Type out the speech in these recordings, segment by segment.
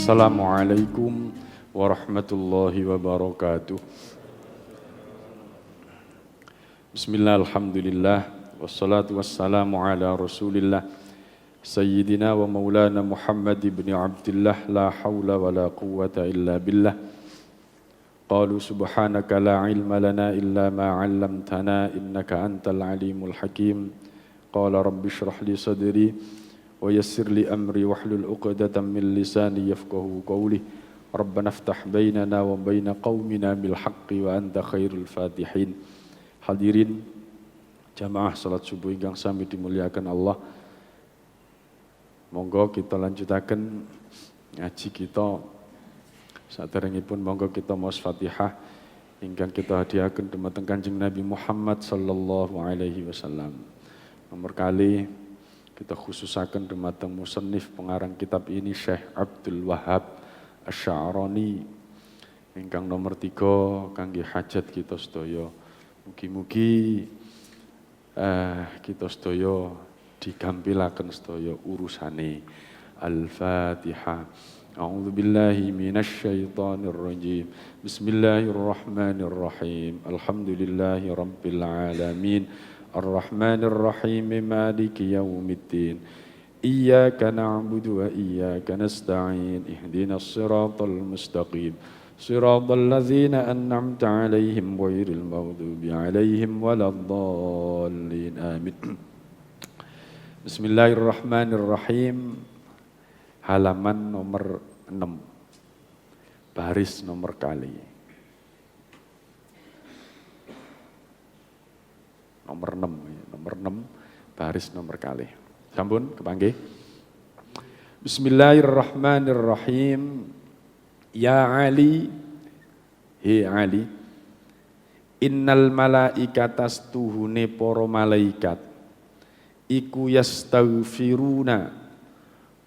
Assalamualaikum warahmatullahi wabarakatuh. Bismillah, alhamdulillah, wassalatu wassalamu ala rasulillah Sayyidina wa maulana Muhammad ibn Abdillah, la hawla wa la quwwata illa billah. Qalu subhanaka la ilma lana illa ma 'allamtana innaka antal alimul hakim. Qala rabbi shrah li sadri wa yassir li amri wahlul 'uqdatam min lisani yafqahu qawli. Rabbana iftah bainana wa baina qaumina bil haqqi wa anta khairul fatihin. Hadirin jamaah salat subuh ingkang sami dimuliakan Allah. Monggo kita lanjutaken ngaji kita. Saderengipun monggo kita maos Fatihah ingkang kita hadiahaken dumateng Kanjeng Nabi Muhammad sallallahu alaihi wasallam. Nomor kali kita khususaken dumateng musannif pengarang kitab ini Syekh Abdul Wahhab Asy-Sya'rani ingkang nomor 3 kangge hajat kita sedaya. Mugi-mugi kita sedaya digampilaken sedaya urusane. Al-Fatihah. A'udzu billahi minasy syaithanir rajim. Bismillahirrahmanirrahim. Alhamdulillahi rabbil alamin. Ar-Rahmanir Rahim. Maliki yaumiddin. Iyyaka na'budu wa iyyaka nasta'in. Ihdinas siratal mustaqim. Siratal ladzina an'amta 'alaihim ghairil maghdubi 'alaihim waladdallin. Amin. Bismillahirrahmanirrahim. Halaman nomor 6. Baris nomor kali. Nomor 6, baris nomor kali. Sampun kepanggih. Bismillahirrahmanirrahim. Ya Ali, he Ali, innal malaikata stuhune para malaikat iku yastaghfiruna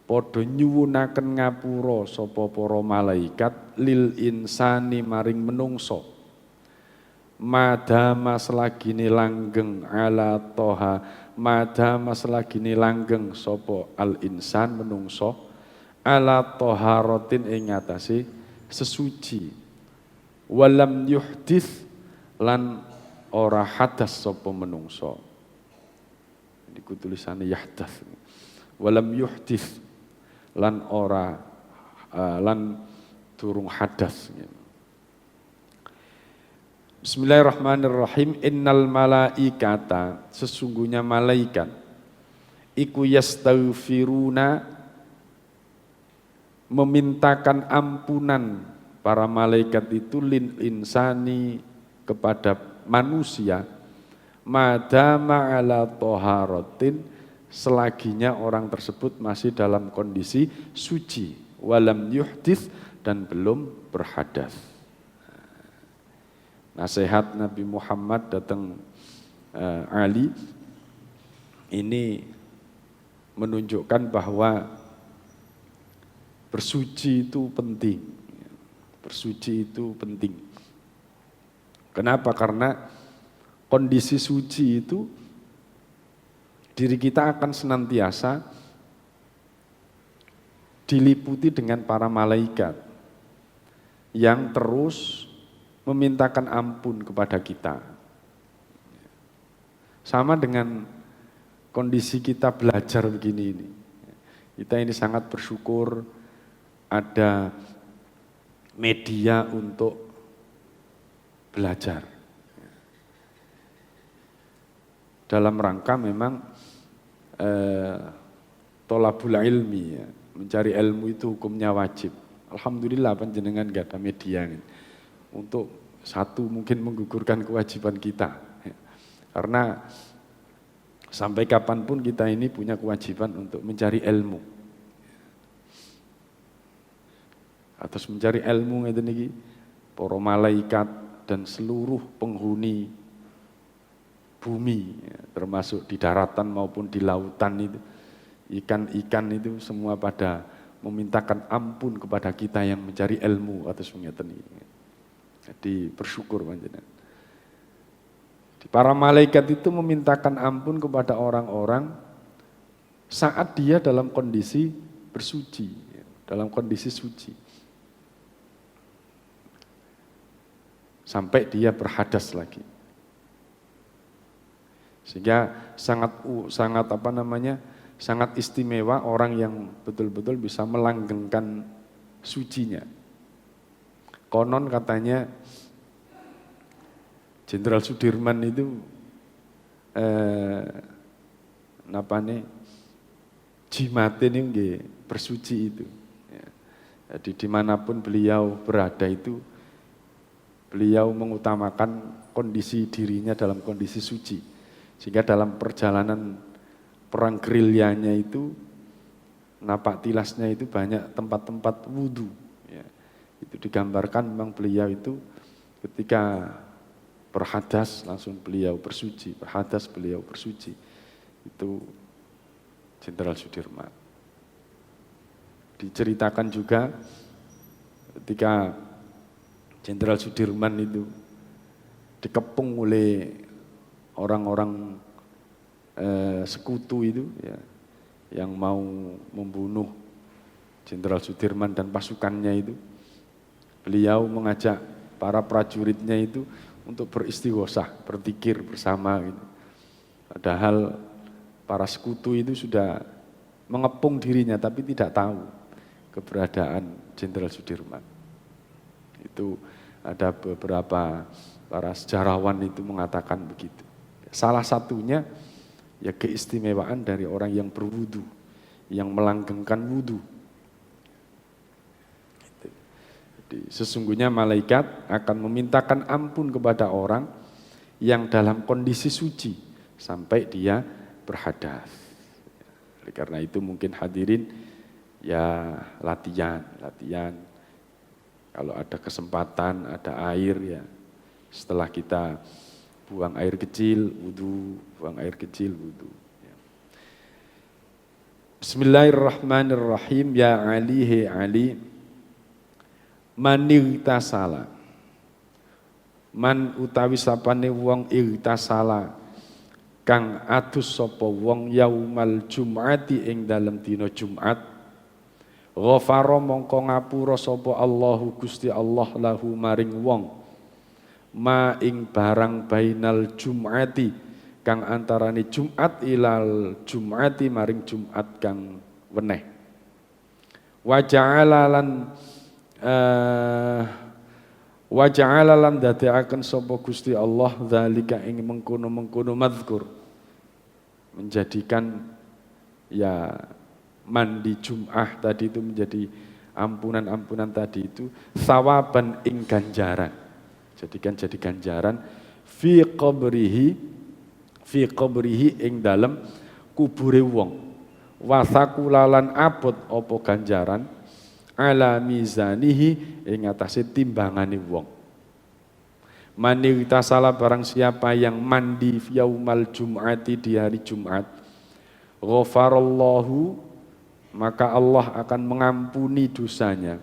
padha nyuwunaken ngapura sapa para malaikat lil insani maring menungso. Madama selagine langgeng ala toha, madama selagine langgeng sapa al insan menungso ala toharotin ing atase sesuci. Walam yuhdits lan ora hadas sapa menungso. Niku tulisane yahdas. Walam yuhdits lan ora lan durung hadas. Bismillahirrahmanirrahim. Innal malaikata, sesungguhnya malaikat iku yastaghfiruna, memintakan ampunan para malaikat itu lil insani kepada manusia madama ala toharotin selaginya orang tersebut masih dalam kondisi suci walam yuhdits dan belum berhadas. Nasihat Nabi Muhammad datang Ali ini menunjukkan bahwa bersuci itu penting. Bersuci itu penting. Kenapa? Karena kondisi suci itu diri kita akan senantiasa diliputi dengan para malaikat yang terus memintakan ampun kepada kita. Sama dengan kondisi kita belajar begini ini. Kita ini sangat bersyukur ada media untuk belajar. Dalam rangka memang tolabul ilmi, ya, mencari ilmu itu hukumnya wajib. Alhamdulillah panjenengan gak ada media ini. Untuk satu mungkin menggugurkan kewajiban kita. Karena sampai kapanpun kita ini punya kewajiban untuk mencari ilmu. Atas mencari ilmu ngeten niki para malaikat dan seluruh penghuni bumi, ya, termasuk di daratan maupun di lautan itu, ikan-ikan itu semua pada memintakan ampun kepada kita yang mencari ilmu atas ngeten niki. Jadi bersyukur panjenengan. Para malaikat itu memintakan ampun kepada orang-orang saat dia dalam kondisi bersuci. dalam kondisi suci. Sampai dia berhadas lagi. Sehingga sangat istimewa orang yang betul-betul bisa melanggengkan sucinya. Konon katanya Jenderal Sudirman itu jimatin ini bersuci itu. Ya. Jadi dimanapun beliau berada itu, beliau mengutamakan kondisi dirinya dalam kondisi suci. Sehingga dalam perjalanan perang gerilyanya itu, napak tilasnya itu banyak tempat-tempat wudhu. Ya. Itu digambarkan memang beliau itu ketika berhadas langsung beliau bersuci, berhadas beliau bersuci. Itu Jenderal Sudirman. Diceritakan juga ketika Jenderal Sudirman itu dikepung oleh orang-orang sekutu itu ya, yang mau membunuh Jenderal Sudirman dan pasukannya itu. Beliau mengajak para prajuritnya itu untuk beristighosah, berzikir bersama gitu. Padahal para sekutu itu sudah mengepung dirinya tapi tidak tahu keberadaan Jenderal Sudirman. Itu ada beberapa para sejarawan itu mengatakan begitu. Salah satunya ya keistimewaan dari orang yang berwudu, yang melanggengkan wudu. Jadi, sesungguhnya malaikat akan memintakan ampun kepada orang yang dalam kondisi suci sampai dia berhadas. Oleh karena itu mungkin hadirin ya latihan. Kalau ada kesempatan, ada air ya, setelah kita buang air kecil, wudu, buang air kecil, wudu. Ya. Bismillahirrahmanirrahim. Ya Ali, he Ali, manirtasala. Man utawi sapane wong irtasala kang atus sapa wong yaumal jum'ati ing dalem dina Jumat. Ghafara mongko ngapura sapa Allahu Gusti Allah lahu maring wong ma ing barang bainal jum'ati kang antarane Jumat ilal jum'ati maring Jumat kang weneh. Wa ja'ala lan dadekaken sapa Gusti Allah zalika ing mengkono-mengkono mazkur, menjadikan ya mandi Jum'ah tadi itu menjadi ampunan-ampunan tadi itu sawaban ing ganjaran. Jadikan jadi ganjaran fi qabrihi ing dalem kubure wong. Wasakulalan abot apa ganjaran ala mizanihi ing atase timbangane wong. Manirta salah barang siapa yang mandi yaumal jum'ati di hari Jumat, ghafarallahu maka Allah akan mengampuni dosanya.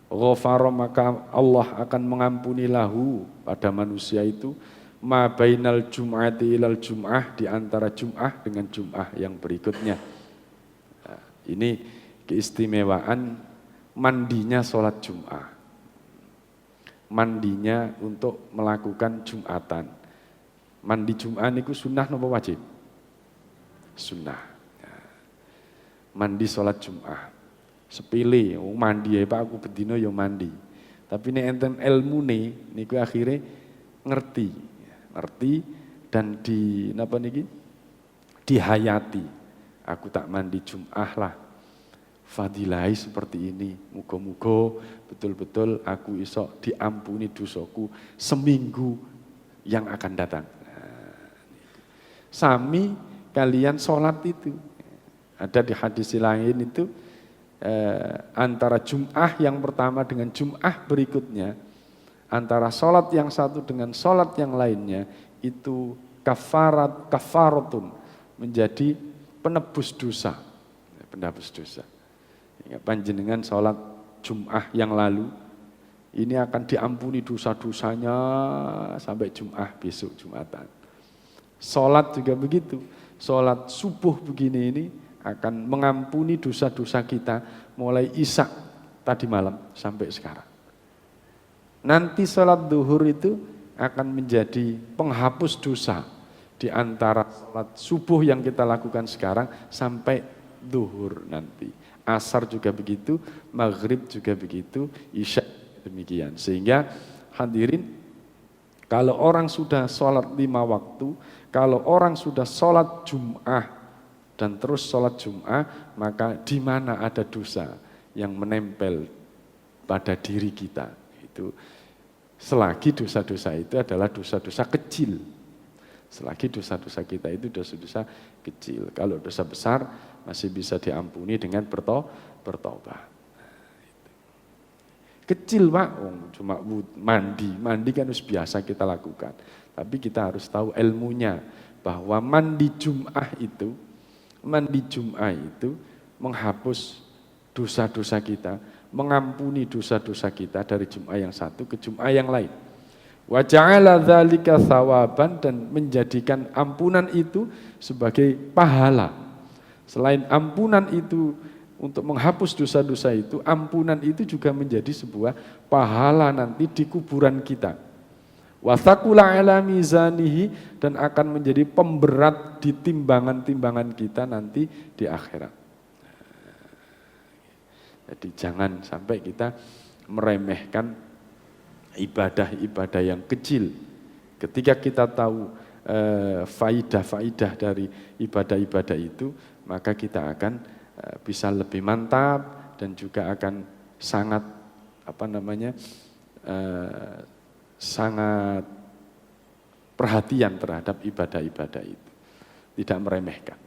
Ghafara maka Allah akan mengampuni lahu pada manusia itu ma bainal jum'ati ilal jum'ah, di antara Jum'ah dengan Jum'ah yang berikutnya. Nah, ini keistimewaan mandinya sholat Jum'ah. Mandinya untuk melakukan Jum'atan. Mandi Jum'ah itu sunnah napa wajib? Sunnah. Mandi sholat Jum'ah. Sepele, mandi ya Pak, aku bedino ya mandi. Tapi nek enten ilmune niku akhirnya ngerti dan dihayati. Aku tak mandi Jum'ah lah. Fadilai seperti ini. Muga-muga betul-betul aku iso diampuni dosaku seminggu yang akan datang. Sami kalian sholat itu. Ada di hadis lain itu antara Jum'ah yang pertama dengan Jum'ah berikutnya, antara sholat yang satu dengan sholat yang lainnya itu kafaratun, menjadi penebus dosa. Panjenengan sholat Jum'ah yang lalu ini akan diampuni dosa-dosanya sampai Jum'ah besok Jumatan. Sholat juga begitu. Sholat subuh begini ini akan mengampuni dosa-dosa kita mulai Isya tadi malam sampai sekarang. Nanti sholat duhur itu akan menjadi penghapus dosa di antara sholat subuh yang kita lakukan sekarang sampai duhur nanti. Asar juga begitu, maghrib juga begitu, Isya demikian. Sehingga hadirin, kalau orang sudah sholat 5 waktu, kalau orang sudah sholat Jum'ah dan terus sholat Jum'ah, maka di mana ada dosa yang menempel pada diri kita. Itu selagi dosa-dosa itu adalah dosa-dosa kecil. Selagi dosa-dosa kita itu dosa-dosa kecil. Kalau dosa besar masih bisa diampuni dengan bertobat. Kecil Pak, cuma mandi kan harus biasa kita lakukan. Tapi kita harus tahu ilmunya bahwa mandi Jum'ah itu menghapus dosa-dosa kita, mengampuni dosa-dosa kita dari Jum'ah yang satu ke Jum'ah yang lain. Wa ja'ala dzalika tsawaban, dan menjadikan ampunan itu sebagai pahala. Selain ampunan itu untuk menghapus dosa-dosa itu, ampunan itu juga menjadi sebuah pahala nanti di kuburan kita. Wa thaqula ala mizanihi, dan akan menjadi pemberat di timbangan-timbangan kita nanti di akhirat. Jadi jangan sampai kita meremehkan ibadah-ibadah yang kecil. Ketika kita tahu faidah-faidah dari ibadah-ibadah itu, maka kita akan bisa lebih mantap dan juga akan sangat sangat perhatian terhadap ibadah-ibadah itu, tidak meremehkan.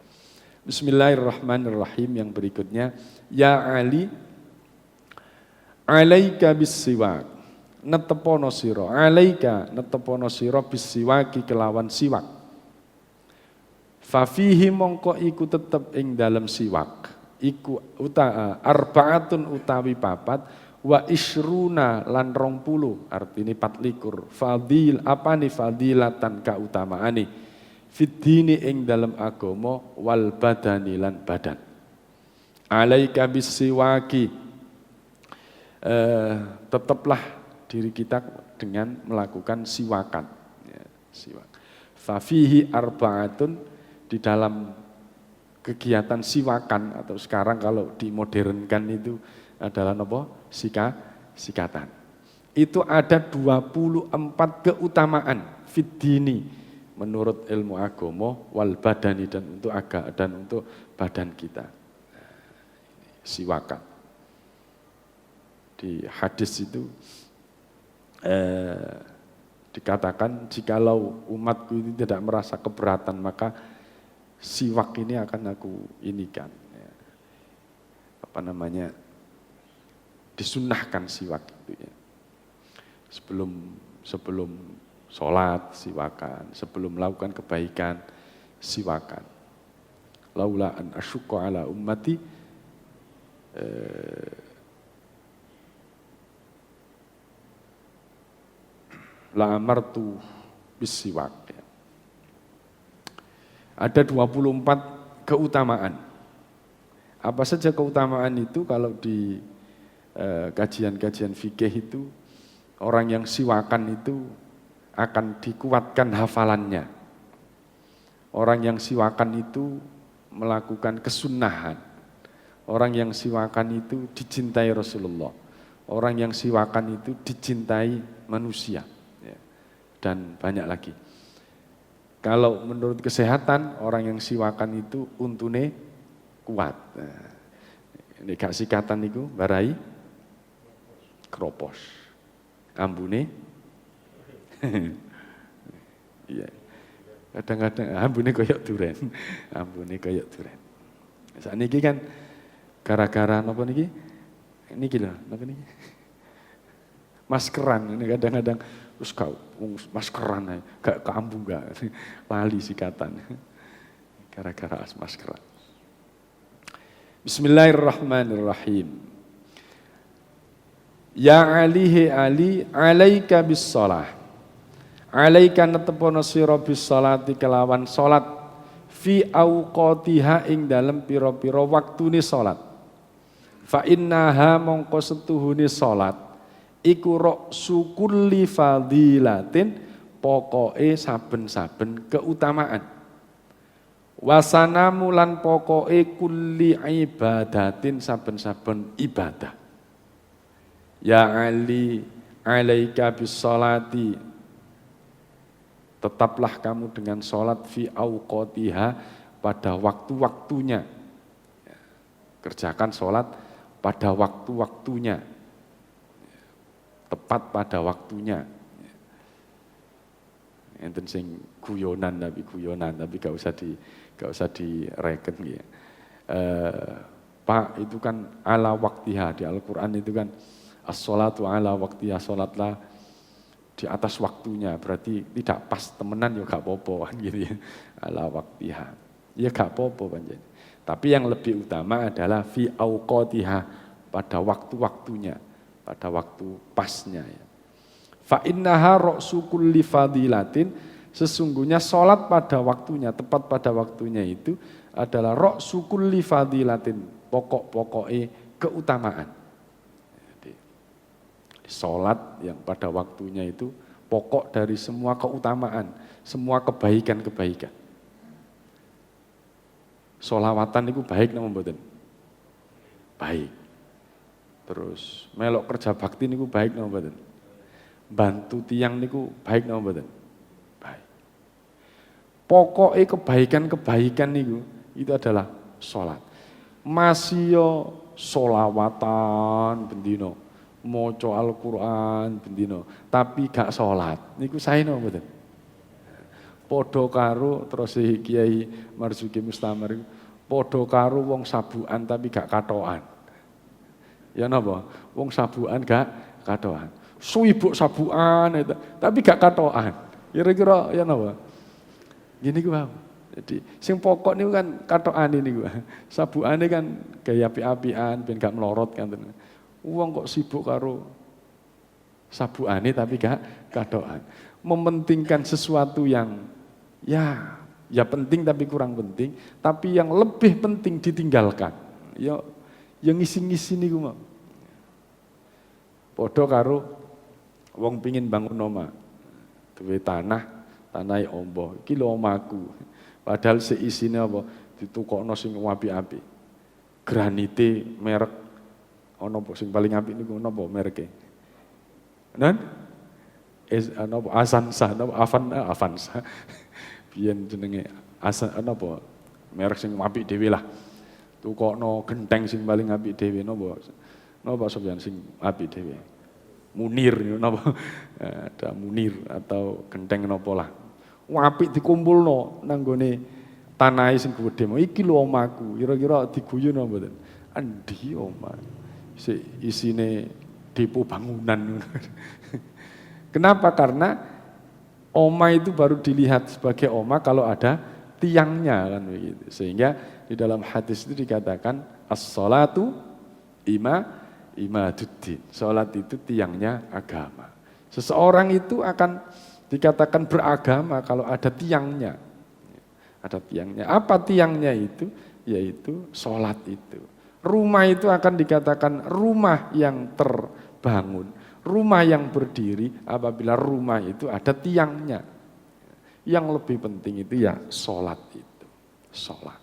Bismillahirrahmanirrahim. Yang berikutnya, ya Ali, alaika bis-siwak, netepono sira, alaika netepono sira bis-siwaki kelawan siwak. Fa fihi mongko iku tetep ing dalem siwak, iku arbaatun utawi papat, wa isruna lan 20, artine 24, fadil apane fadilatan kautamaane, fiddini ing dalem agama, wal badani lan badan. Alaika bis-siwaki, tetaplah diri kita dengan melakukan siwakan, ya, siwak. Fafihi arbaatun, di dalam kegiatan siwakan, atau sekarang kalau dimodernkan itu adalah apa? Sikatan. Itu ada 24 keutamaan fiddini menurut ilmu agama, wal badani, dan untuk badan kita. Siwakan. Di hadis itu dikatakan, jikalau umatku ini tidak merasa keberatan, maka siwak ini akan aku inikan. Disunnahkan siwak itu ya. Sebelum sholat siwakan, sebelum melakukan kebaikan siwakan. Laula an asyqa ala ummati la amartu bisiwak. Ada 24 keutamaan. Apa saja keutamaan itu? Kalau di kajian-kajian fikih itu, orang yang siwakan itu akan dikuatkan hafalannya. Orang yang siwakan itu melakukan kesunahan. Orang yang siwakan itu dicintai Rasulullah. Orang yang siwakan itu dicintai manusia. Dan banyak lagi. Kalau menurut kesehatan, orang yang siwakan itu untune kuat. Nah, ini gak sikatan itu barai kropos. Ambune iya. Kadang-kadang ambune koyok duren. Ambune koyok duren. Saat ini kan gara-gara napa niki? Niki lho, napa niki? Maskeran ini kadang-kadang terus kau maskeran gak keambung gak lali sikatan gara-gara maskeran. Bismillahirrahmanirrahim. Ya Ali, alaika bis shalah. Alaika netepono sira bis sholati kelawan salat, fi auqatiha ing dalem pira-pira waktune salat. Fa innaha mongko setuhune salat iku ra'su kulli fadilatin pokoke saben-saben keutamaan. Wasana mulan pokoke kulli ibadatin saben-saben ibadah. Ya Ali alaika bis salati, tetaplah kamu dengan salat fi auqatiha pada waktu-waktunya. Kerjakan salat pada waktu-waktunya. Tepat pada waktunya. Enten sing guyonan tapi gak usah direken ya. Pak, itu kan ala waktiha di Al-Qur'an itu kan as-sholatu ala waktiha, sholatlah di atas waktunya, berarti tidak pas temenan ya gak apa-apa kan gitu ya. Ala waktiha. Ya gak apa-apa panjenengan. Tapi yang lebih utama adalah fi auqatiha, pada waktu-waktunya, pada waktu pasnya ya. Fa innaha ra'su kulli fadilatin, sesungguhnya sholat pada waktunya, tepat pada waktunya itu adalah ra'su kulli fadilatin, pokok-pokoknya keutamaan. Jadi, sholat yang pada waktunya itu pokok dari semua keutamaan, semua kebaikan-kebaikan. Sholawatan itu baik nama mboten? Baik. Terus melok kerja bakti niku baik nama mboten? Bantu tiang niku baik nama mboten? Baik. Pokoknya kebaikan-kebaikan niku itu adalah sholat. Masih yo sholawatan bendino, moco Al-Quran bendino, tapi gak sholat. Niku saya nama mboten? Podo karo terus si Kiai Marzuki Mustamar itu podo karo wong sabuan tapi gak katoan. Ya napa? Wong sabuan gak katoan. Suibuk sabuan itu tapi gak katoan. Kira-kira ya napa? Gini ku paham. Jadi sing pokok niku kan katoan ini gua. Sabuane kan gaya api-apian ben gak melorot kan. Wong kok sibuk karo sabuane tapi gak katoan. Mementingkan sesuatu yang ya penting tapi kurang penting, tapi yang lebih penting ditinggalkan. Ya yang ngisi-ngisi niku mah. Padha karo wong pingin bangun omah. Duwe tanah ombo. Iki lho omahku. Padahal seisine apa ditukokno sing apik-apik. Granite merek ana apa sing paling apik niku napa mereke? Nan Avanza, Avanza. Biyen jenenge apa merek sing apik dhewe lah. Tukokno genteng sing paling apik dhewe napa sampeyan sing apik dhewe. Munir napa ada Munir atau genteng napa lah. Apik dikumpulno nang gone tanahe sing gedhe. Iki lho omahku, kira-kira diguyu napa mboten? Endi omah? Isine depo bangunan. Kenapa? Karena oma itu baru dilihat sebagai oma kalau ada tiangnya kan begitu. Sehingga di dalam hadis itu dikatakan as-sholatu imaduddin. Salat itu tiangnya agama. Seseorang itu akan dikatakan beragama kalau ada tiangnya. Ada tiangnya. Apa tiangnya itu? Yaitu salat itu. Rumah itu akan dikatakan rumah yang terbangun. Rumah yang berdiri apabila rumah itu ada tiangnya. Yang lebih penting itu ya sholat itu. Sholat.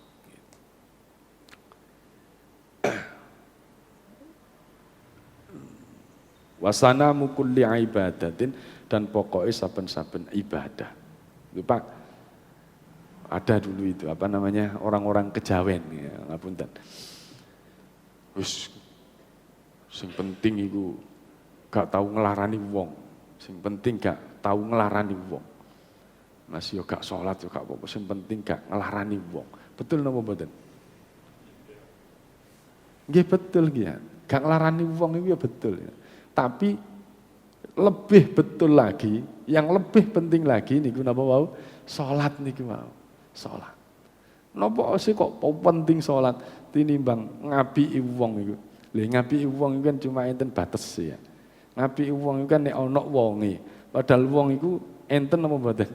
Wasana mukulli ibadatin, dan pokoknya saben-saben ibadah. Itu Pak, ada dulu itu apa namanya orang-orang kejawen ya, ngapunten. Wis sing penting iku gak tahu ngelarani wong, sing penting gak tahu ngelarani wong. Mas yo gak sholat yo gak apa-apa, sing penting gak ngelarani wong. Betul napa mboten? Nggih betul nggih ya. Gak ngelarani wong itu ya betul ya. Tapi lebih betul lagi, yang lebih penting lagi niku napa wau? Sholat niku wau. Sholat. Napa sih kok penting sholat tinimbang ngapiki wong iku. Lha ngapiki wong iku kan cuma enten batas ya. Ngapiki wong iku kan nek ana wonge. Padahal wong iku enten apa mboten?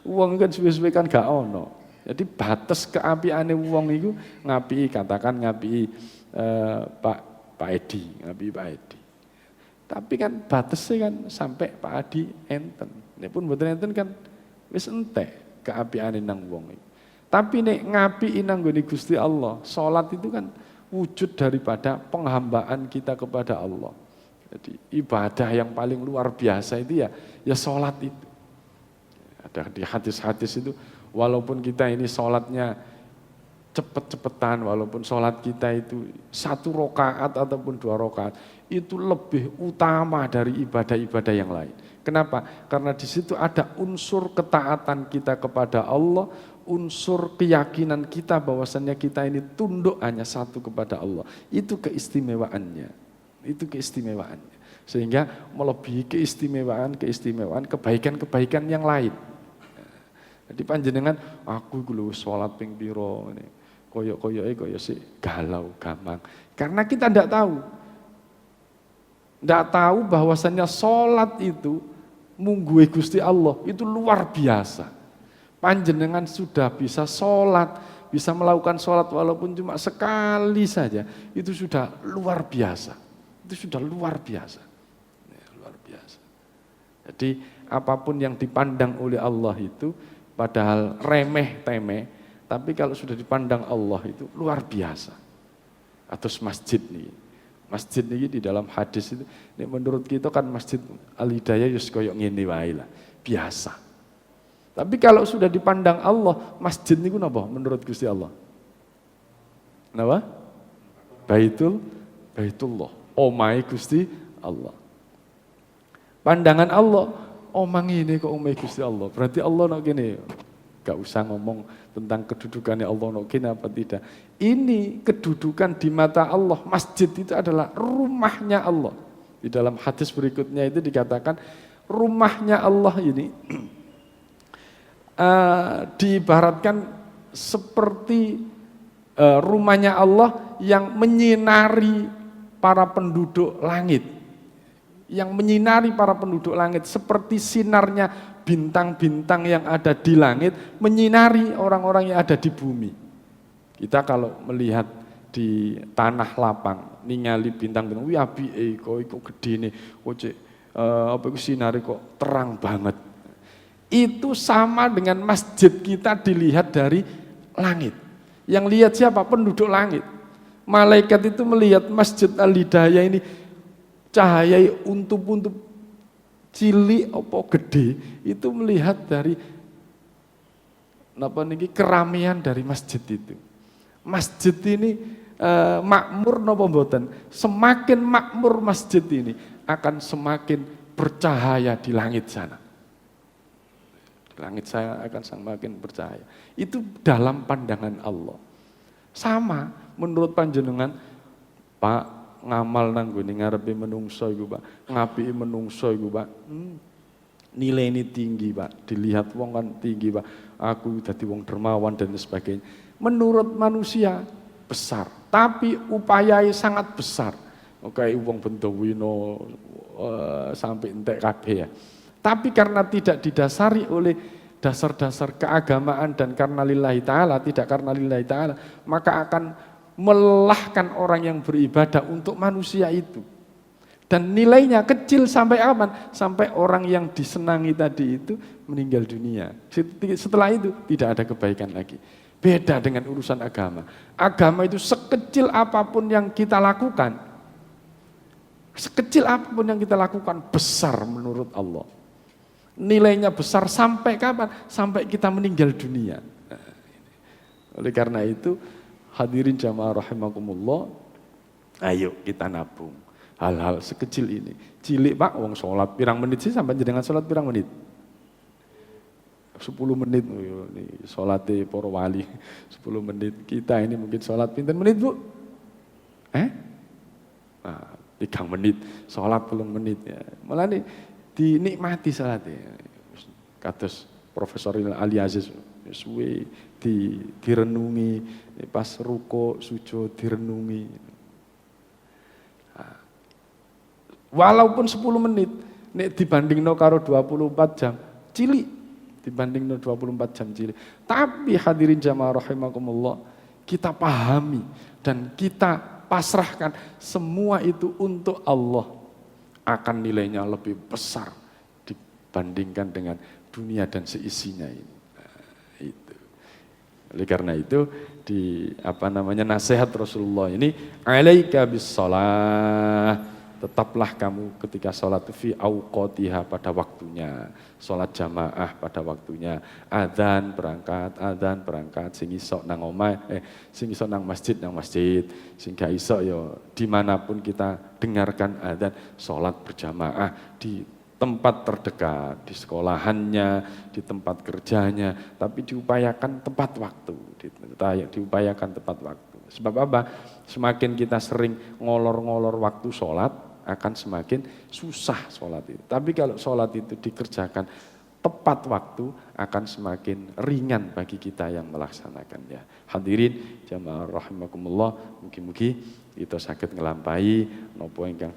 Wong kan suwe-suwe kan gak ana. Jadi batas keapiane wong iku ngapiki, katakan ngapiki Pak Edi, ngapiki Pak Edi. Tapi kan batasnya kan sampai Pak Adi enten. Nek pun mboten enten kan wis entek keapiane nang wong iku. Tapi nek ngapiki nang nggone Gusti Allah, salat itu kan wujud daripada penghambaan kita kepada Allah. Jadi ibadah yang paling luar biasa itu ya salat itu. Ada di hadis-hadis itu, walaupun kita ini sholatnya cepet-cepetan, walaupun sholat kita itu 1 rakaat ataupun 2 rakaat, itu lebih utama dari ibadah-ibadah yang lain. Kenapa? Karena di situ ada unsur ketaatan kita kepada Allah, unsur keyakinan kita bahwasannya kita ini tunduk hanya satu kepada Allah. Itu keistimewaannya. Itu keistimewaannya. Sehingga melebihi keistimewaan kebaikan-kebaikan yang lain. Jadi panjenengan aku iku sholat ping piro ini. Koyok sih galau gampang. Karena kita tidak tahu. Tidak tahu bahwasannya sholat itu mungguhe Gusti Allah itu luar biasa. Panjenengan sudah bisa sholat, bisa melakukan sholat walaupun cuma sekali saja, itu sudah luar biasa. Itu sudah luar biasa. Ya, luar biasa. Jadi apapun yang dipandang oleh Allah itu padahal remeh-temeh, tapi kalau sudah dipandang Allah itu luar biasa. Atau masjid nih. Masjid ini di dalam hadis itu, ini menurut kita kan masjid Al-Hidayah yus koyok ngene wae lah, biasa. Tapi kalau sudah dipandang Allah, masjid niku napa menurut Gusti Allah? Napa? Baitullah. Omahe Gusti Allah. Pandangan Allah, omang ini kok omahe Gusti Allah. Berarti Allah nak gini. Gak usah ngomong tentang kedudukannya Allah nak gini apa tidak. Ini kedudukan di mata Allah. Masjid itu adalah rumahnya Allah. Di dalam hadis berikutnya itu dikatakan rumahnya Allah ini diibaratkan seperti rumahnya Allah yang menyinari para penduduk langit. Yang menyinari para penduduk langit seperti sinarnya bintang-bintang yang ada di langit menyinari orang-orang yang ada di bumi. Kita kalau melihat di tanah lapang ningali bintang-bintang, wih apike kok gedene, kok apa iku sinare kok terang banget. Itu sama dengan masjid kita dilihat dari langit. Yang lihat siapa? Penduduk langit. Malaikat itu melihat Masjid Al-Hidayah ini cahaya untup-untup cilik apa gede, itu melihat dari keramaian dari masjid itu. Masjid ini makmur napa mboten? Semakin makmur masjid ini akan semakin bercahaya di langit sana. Langit saya akan semakin bercahaya. Itu dalam pandangan Allah. Sama menurut panjenengan, Pak, ngamal nang gone ngarepe menungso iku, Pak. Ngapiki menungso iku, Pak. Nilai ini tinggi, Pak. Dilihat wong kan tinggi, Pak. Aku dadi wong dermawan dan sebagainya. Menurut manusia besar, tapi upayanya sangat besar. Kayak wong Bendowino sampai entek kabeh ya. Tapi karena tidak didasari oleh dasar-dasar keagamaan dan karena lillahi ta'ala, tidak karena lillahi ta'ala, maka akan melelahkan orang yang beribadah untuk manusia itu. Dan nilainya kecil sampai aman, sampai orang yang disenangi tadi itu meninggal dunia. Setelah itu tidak ada kebaikan lagi. Beda dengan urusan agama. Agama itu sekecil apapun yang kita lakukan, sekecil apapun yang kita lakukan, besar menurut Allah. Nilainya besar sampai kapan? Sampai kita meninggal dunia. Oleh karena itu, hadirin jamaah rahimakumullah, ayo kita nabung hal-hal sekecil ini. Cilik Pak, wong sholat pirang menit sih sampai jenengan sholat pirang menit? 10 menit, sholatnya para wali 10 menit. Kita ini mungkin sholat pinten menit Bu? 3 menit, sholat 10 menit ya. Malah nih dinikmati salatnya. Kados Profesor Ali Aziz suwe direnungi, pas ruko sujud direnungi. Walaupun 10 menit nek dibandingno karo 24 jam, cilik. dibanding 24 jam cilik. Tapi hadirin jamaah rahimakumullah, kita pahami dan kita pasrahkan semua itu untuk Allah, akan nilainya lebih besar dibandingkan dengan dunia dan seisinya ini. Itu. Oleh karena itu nasihat Rasulullah ini, alaika bis shalah, tetaplah kamu ketika sholat fi auqatiha, pada waktunya, sholat jamaah pada waktunya, adzan berangkat sing iso nang omah, sing iso nang masjid, sing gak iso ya dimanapun kita dengarkan adzan, sholat berjamaah di tempat terdekat, di sekolahannya, di tempat kerjanya, tapi diupayakan tepat waktu, diupayakan tepat waktu. Sebab apa? Semakin kita sering ngolor-ngolor waktu sholat, akan semakin susah sholat itu. Tapi kalau sholat itu dikerjakan tepat waktu, akan semakin ringan bagi kita yang melaksanakannya. Hadirin jamaah rahimakumullah, mugi-mugi itu sakit ngelampai nopo ingkang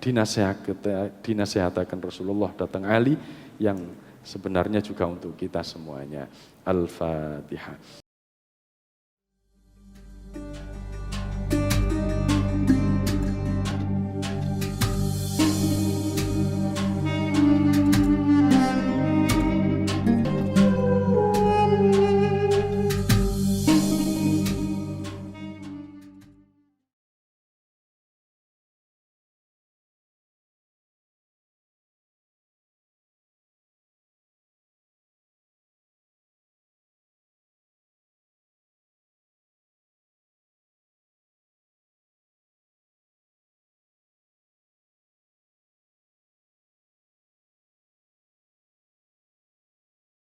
dinasehataken Rasulullah datang Ali, yang sebenarnya juga untuk kita semuanya. Al-Fatihah.